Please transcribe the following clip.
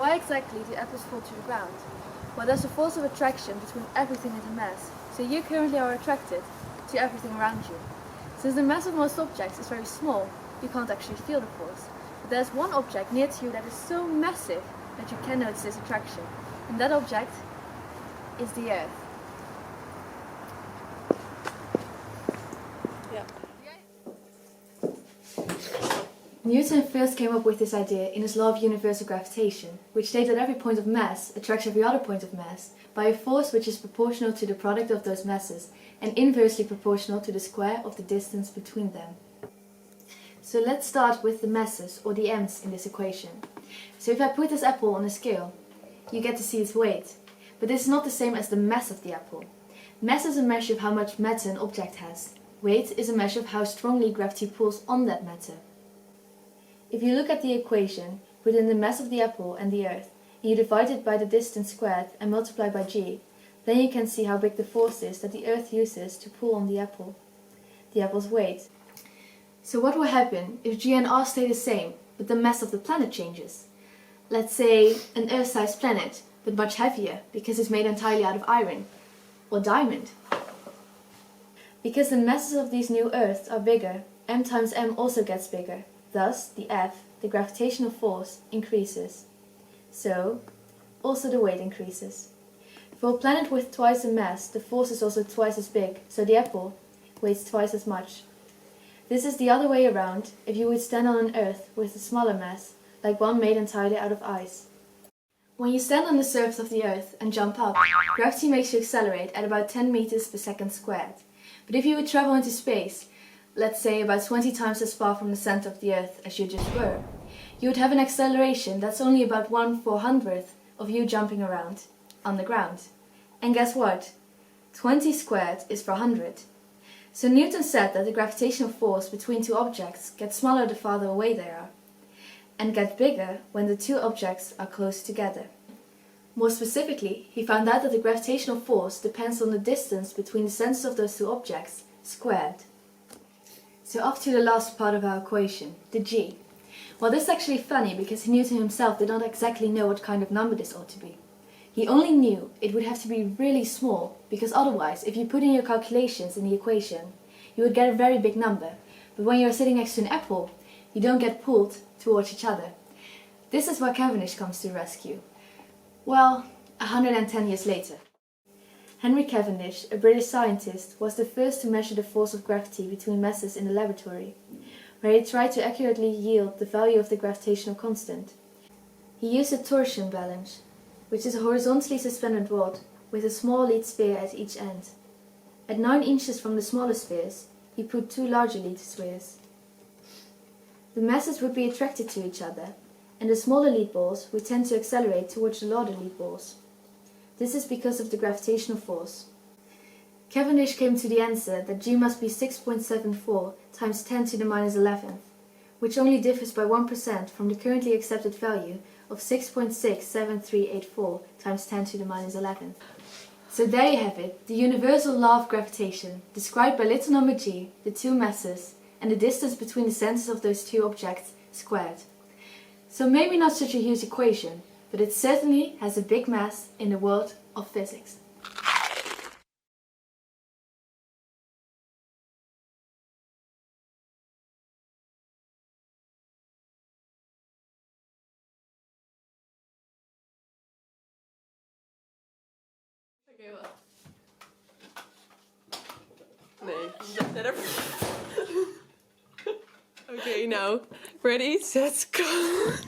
Why exactly do apples fall to the ground? Well, there's a force of attraction between everything and the mass, so you currently are attracted to everything around you. Since the mass of most objects is very small, you can't actually feel the force. But there's one object near to you that is so massive that you can notice this attraction. And that object is the Earth. Newton first came up with this idea in his law of universal gravitation, which states that every point of mass attracts every other point of mass by a force which is proportional to the product of those masses and inversely proportional to the square of the distance between them. So let's start with the masses, or the m's, in this equation. So if I put this apple on a scale, you get to see its weight. But this is not the same as the mass of the apple. Mass is a measure of how much matter an object has. Weight is a measure of how strongly gravity pulls on that matter. If you look at the equation, put in the mass of the apple and the Earth, and you divide it by the distance squared and multiply by g, then you can see how big the force is that the Earth uses to pull on the apple's weight. So what will happen if g and r stay the same, but the mass of the planet changes? Let's say an Earth-sized planet, but much heavier, because it's made entirely out of iron, or diamond. Because the masses of these new Earths are bigger, m times m also gets bigger. Thus, the F, the gravitational force, increases. So, also the weight increases. For a planet with twice the mass, the force is also twice as big, so the apple weighs twice as much. This is the other way around if you would stand on an Earth with a smaller mass, like one made entirely out of ice. When you stand on the surface of the Earth and jump up, gravity makes you accelerate at about 10 meters per second squared. But if you would travel into space, let's say about 20 times as far from the center of the Earth as you just were, you would have an acceleration that's only about 1/400th of you jumping around on the ground. And guess what? 20 squared is 400. So Newton said that the gravitational force between two objects gets smaller the farther away they are, and gets bigger when the two objects are close together. More specifically, he found out that the gravitational force depends on the distance between the centers of those two objects, squared. So up to the last part of our equation, the g. Well, this is actually funny because Newton himself did not exactly know what kind of number this ought to be. He only knew it would have to be really small, because otherwise, if you put in your calculations in the equation, you would get a very big number. But when you're sitting next to an apple, you don't get pulled towards each other. This is where Cavendish comes to the rescue. Well, 110 years later. Henry Cavendish, a British scientist, was the first to measure the force of gravity between masses in the laboratory, where he tried to accurately yield the value of the gravitational constant. He used a torsion balance, which is a horizontally suspended rod with a small lead sphere at each end. At 9 inches from the smaller spheres, he put 2 larger lead spheres. The masses would be attracted to each other, and the smaller lead balls would tend to accelerate towards the larger lead balls. This is because of the gravitational force. Cavendish came to the answer that g must be 6.74 times 10 to the minus 11th, which only differs by 1% from the currently accepted value of 6.67384 times 10 to the minus 11th. So there you have it, the universal law of gravitation, described by little number g, the two masses, and the distance between the centers of those two objects squared. So maybe not such a huge equation, but it certainly has a big mass in the world of physics. Okay, well. Nee, let her. Okay, now. Ready, set, go.